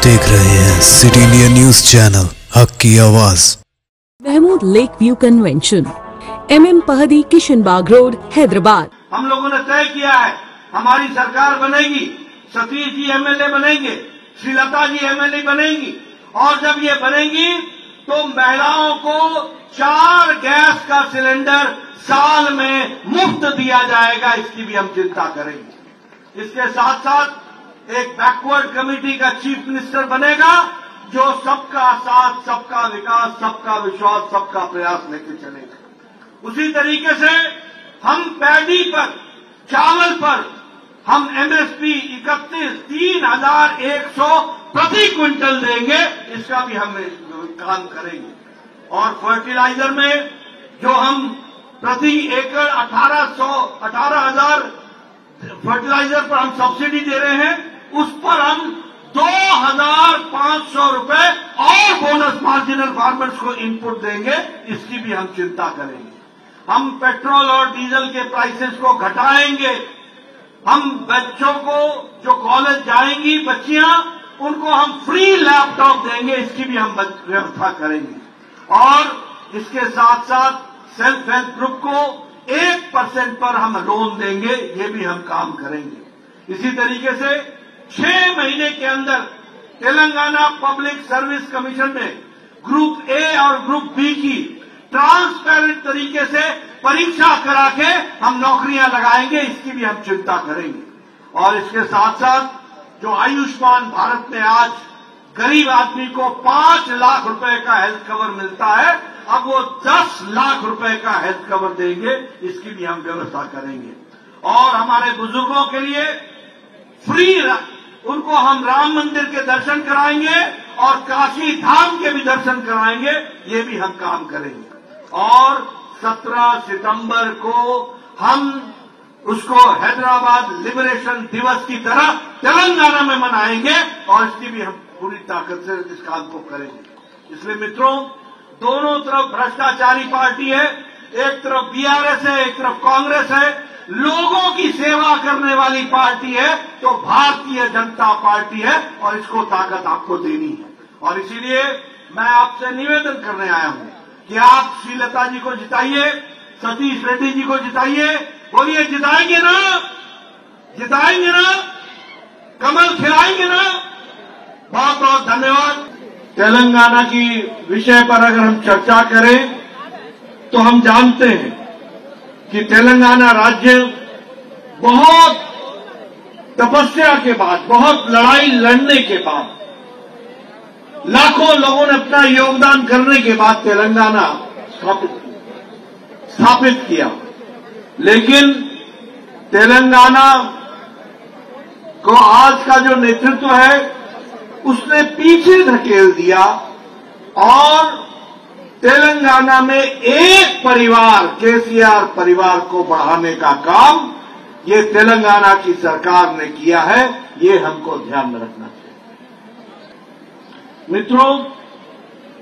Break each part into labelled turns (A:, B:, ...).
A: देख रहे हैं सिटी इंडिया न्यूज चैनल, हक की आवाज।
B: Mahmood lake view convention, MM Pahadi, Kishanbagh road, Hyderabad.
C: हम लोगों ने तय किया है हमारी सरकार बनेगी, सतीश जी MLA बनेंगे, श्रीलता जी MLA बनेंगी, और जब ये बनेंगी तो महिलाओं को 4 गैस का सिलेंडर साल में मुफ्त दिया जाएगा। इसकी भी हम चिंता करेंगे। इसके साथ साथ एक बैकवर्ड कमेटी का चीफ मिनिस्टर बनेगा जो सबका साथ, सबका विकास, सबका विश्वास, सबका प्रयास लेकर चलेगा। उसी तरीके से हम पैडी पर, चावल पर हम MSP 3,100 प्रति क्विंटल देंगे। इसका भी हम काम करेंगे। और फर्टिलाइजर में जो हम प्रति एकड़ 18,000 फर्टिलाइजर पर हम सब्सिडी दे रहे हैं, उस पर हम 2,500 रुपए और बोनस मार्जिनल फार्मर्स को इनपुट देंगे। इसकी भी हम चिंता करेंगे। हम पेट्रोल और डीजल के प्राइसेस को घटाएंगे। हम बच्चों को जो कॉलेज जाएंगी बच्चियां, उनको हम फ्री लैपटॉप देंगे। इसकी भी हम व्यवस्था करेंगे। और इसके साथ साथ सेल्फ हेल्प ग्रुप को 1% पर हम लोन देंगे। ये भी हम काम करेंगे। इसी तरीके से 6 महीने के अंदर तेलंगाना पब्लिक सर्विस कमीशन ने ग्रुप A और ग्रुप B की ट्रांसपेरेंट तरीके से परीक्षा करा के हम नौकरियां लगाएंगे। इसकी भी हम चिंता करेंगे। और इसके साथ साथ जो आयुष्मान भारत में आज गरीब आदमी को 5 लाख रुपए का हेल्थ कवर मिलता है, अब वो 10 लाख रुपए का हेल्थ कवर देंगे। इसकी भी हम व्यवस्था करेंगे। और हमारे बुजुर्गों के लिए फ्री उनको हम राम मंदिर के दर्शन कराएंगे और काशी धाम के भी दर्शन कराएंगे। ये भी हम काम करेंगे। और 17 सितंबर को हम उसको हैदराबाद लिबरेशन दिवस की तरह तेलंगाना में मनाएंगे और इसकी भी हम पूरी ताकत से इस काम को करेंगे। इसलिए मित्रों, दोनों तरफ भ्रष्टाचारी पार्टी है। एक तरफ BRS है, एक तरफ कांग्रेस है। लोगों की सेवा करने वाली पार्टी है तो भारतीय जनता पार्टी है, और इसको ताकत आपको देनी है। और इसीलिए मैं आपसे निवेदन करने आया हूं कि आप श्रीलता जी को जिताइए, सतीश रेड्डी जी को जिताइए। बोलिए, जिताएंगे ना? जिताएंगे ना? कमल खिलाएंगे ना? बहुत बहुत धन्यवाद। तेलंगाना की विषय पर अगर हम चर्चा करें तो हम जानते हैं कि तेलंगाना राज्य बहुत तपस्या के बाद, बहुत लड़ाई लड़ने के बाद, लाखों लोगों ने अपना योगदान करने के बाद तेलंगाना स्थापित किया। लेकिन तेलंगाना को आज का जो नेतृत्व है उसने पीछे धकेल दिया और तेलंगाना में एक परिवार, KCR परिवार को बढ़ाने का काम ये तेलंगाना की सरकार ने किया है। ये हमको ध्यान में रखना चाहिए। मित्रों,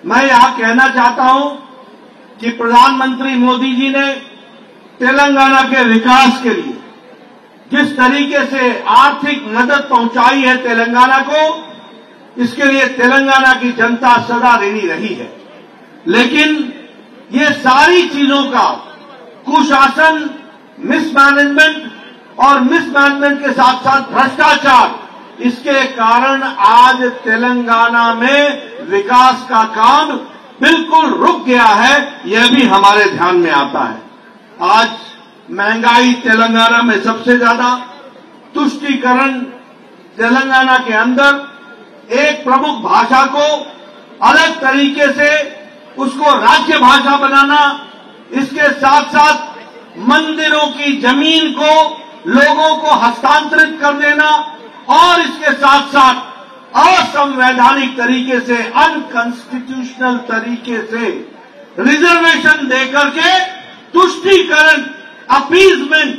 C: मैं यहां कहना चाहता हूं कि प्रधानमंत्री मोदी जी ने तेलंगाना के विकास के लिए जिस तरीके से आर्थिक मदद पहुंचाई है तेलंगाना को, इसके लिए तेलंगाना की जनता सदा ऋणी रही है। लेकिन ये सारी चीजों का कुशासन, मिसमैनेजमेंट और मिसमैनेजमेंट के साथ साथ भ्रष्टाचार, इसके कारण आज तेलंगाना में विकास का काम बिल्कुल रुक गया है। यह भी हमारे ध्यान में आता है। आज महंगाई तेलंगाना में सबसे ज्यादा, तुष्टीकरण तेलंगाना के अंदर एक प्रमुख भाषा को अलग तरीके से उसको राज्य भाषा बनाना, इसके साथ साथ मंदिरों की जमीन को लोगों को हस्तांतरित कर देना, और इसके साथ साथ असंवैधानिक तरीके से, अनकॉन्स्टिट्यूशनल तरीके से रिजर्वेशन देकर के तुष्टीकरण, अपीजमेंट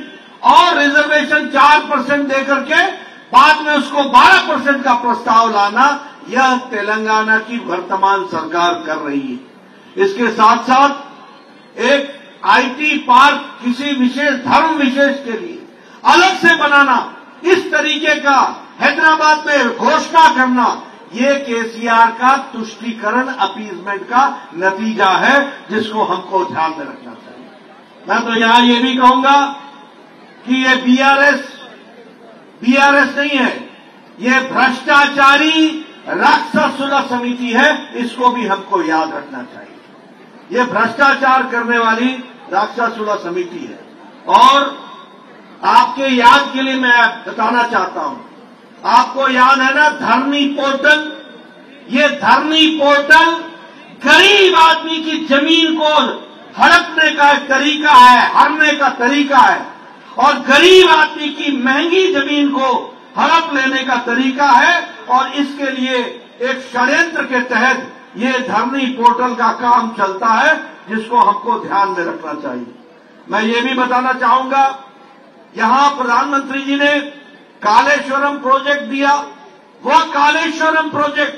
C: और रिजर्वेशन 4% देकर के बाद में उसको 12% का प्रस्ताव लाना, यह तेलंगाना की वर्तमान सरकार कर रही है। इसके साथ साथ एक IT पार्क किसी विशेष धर्म विशेष के लिए अलग से बनाना, इस तरीके का हैदराबाद में घोषणा करना, ये केसीआर का तुष्टीकरण अपीजमेंट का नतीजा है, जिसको हमको ध्यान में रखना चाहिए। मैं तो यहां ये भी कहूंगा कि ये बीआरएस नहीं है, ये भ्रष्टाचारी राक्षसुला समिति है, इसको भी हमको याद रखना चाहिए। ये भ्रष्टाचार करने वाली राक्षसुला समिति है। और आपके याद के लिए मैं बताना चाहता हूं, आपको याद है ना धरनी पोर्टल? ये धरनी पोर्टल गरीब आदमी की जमीन को हड़पने का एक तरीका है, हरने का तरीका है, और गरीब आदमी की महंगी जमीन को हड़प लेने का तरीका है। और इसके लिए एक षड्यंत्र के तहत ये धरनी पोर्टल का काम चलता है, जिसको हमको ध्यान में रखना चाहिए। मैं ये भी बताना चाहूंगा, यहां प्रधानमंत्री जी ने कालेश्वरम प्रोजेक्ट दिया। वो Kaleshwaram project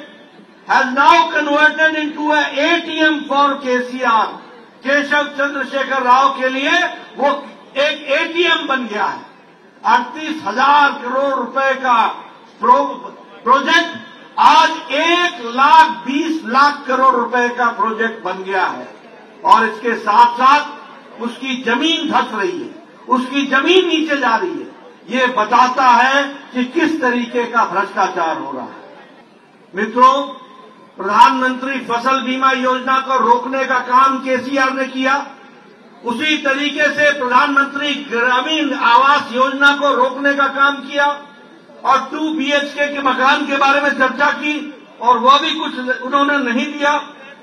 C: has now converted into A ATM for KCR. Keshav Chandrashekhar Rao के लिए वो एक एटीएम बन गया है। 38,000 करोड़ रुपए का प्रोजेक्ट आज 1,20,00,000 करोड़ रुपए का प्रोजेक्ट बन गया है। और इसके साथ साथ उसकी जमीन धंस रही है, उसकी जमीन नीचे जा रही है। ये बताता है कि किस तरीके का भ्रष्टाचार हो रहा है। मित्रों, प्रधानमंत्री फसल बीमा योजना को रोकने का काम केसीआर ने किया। उसी तरीके से प्रधानमंत्री ग्रामीण आवास योजना को रोकने का काम किया और 2 BHK के मकान के बारे में चर्चा की, और वह भी कुछ उन्होंने नहीं दिया।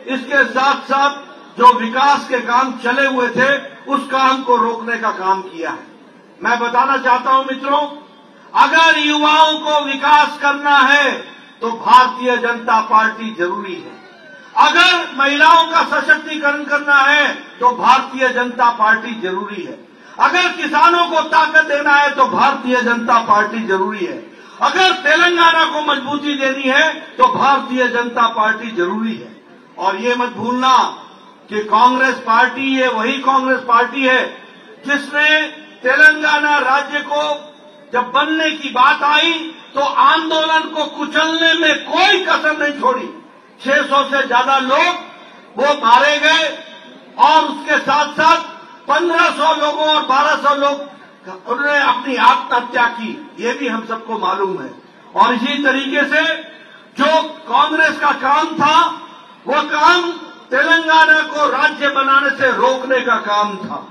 C: इसके साथ साथ जो विकास के काम चले हुए थे, उस काम को रोकने का काम किया है। मैं बताना चाहता हूं मित्रों, अगर युवाओं को विकास करना है तो भारतीय जनता पार्टी जरूरी है। अगर महिलाओं का सशक्तिकरण करना है तो भारतीय जनता पार्टी जरूरी है। अगर किसानों को ताकत देना है तो भारतीय जनता पार्टी जरूरी है। अगर तेलंगाना को मजबूती देनी है तो भारतीय जनता पार्टी जरूरी है। और ये मत भूलना कि कांग्रेस पार्टी, ये वही कांग्रेस पार्टी है जिसने तेलंगाना राज्य को जब बनने की बात आई तो आंदोलन को कुचलने में कोई कसर नहीं छोड़ी। 600 से ज्यादा लोग वो मारे गए, और उसके साथ साथ 1500 लोगों और 1200 लोग उन्होंने अपनी आत्महत्या की। ये भी हम सबको मालूम है। और इसी तरीके से जो कांग्रेस का काम था, वो काम तेलंगाना को राज्य बनाने से रोकने का काम था।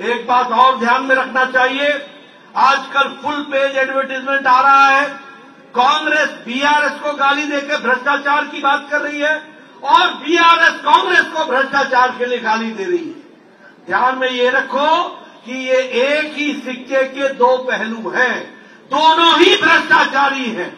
C: एक बात और ध्यान में रखना चाहिए, आजकल फुल पेज एडवर्टाइजमेंट आ रहा है। कांग्रेस बीआरएस को गाली देकर भ्रष्टाचार की बात कर रही है, और बीआरएस कांग्रेस को भ्रष्टाचार के लिए गाली दे रही है। ध्यान में ये रखो कि ये एक ही सिक्के के 2 पहलू हैं। दोनों ही भ्रष्टाचारी हैं,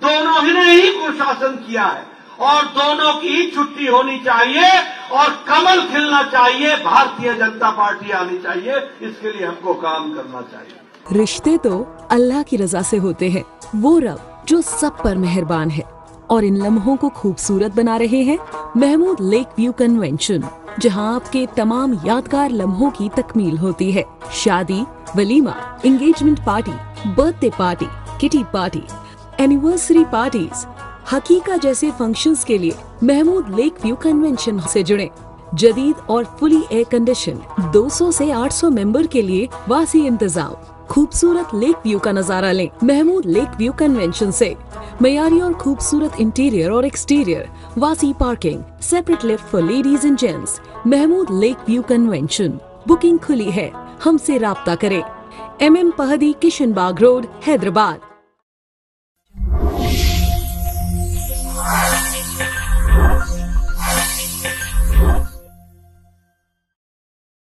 C: दोनों ही ने ही कुशासन किया है, और दोनों की ही छुट्टी होनी चाहिए और कमल खिलना चाहिए। भारतीय जनता पार्टी आनी चाहिए। इसके लिए हमको काम करना चाहिए।
B: रिश्ते तो अल्लाह की रजा से होते हैं, वो रब जो सब पर मेहरबान है। और इन लम्हों को खूबसूरत बना रहे हैं महमूद लेक व्यू कन्वेंशन, जहां आपके तमाम यादगार लम्हों की तकमील होती है। शादी, वलीमा, engagement party, birthday party, kitty party, anniversary parties, हकीका जैसे फंक्शंस के लिए महमूद लेक व्यू कन्वेंशन से जुड़े। जदीद और फुली एयर कंडीशन 200 से 800 मेंबर के लिए वासी इंतजाम। खूबसूरत लेक व्यू का नजारा लें महमूद लेक व्यू कन्वेंशन से। मयारी और खूबसूरत इंटीरियर और एक्सटीरियर, वासी parking, separate lift for ladies and gents. Mahmood lake view convention. Booking खुली है, हमसे राब्ता करें। MM पहदी, किशन बाग रोड, हैदराबाद।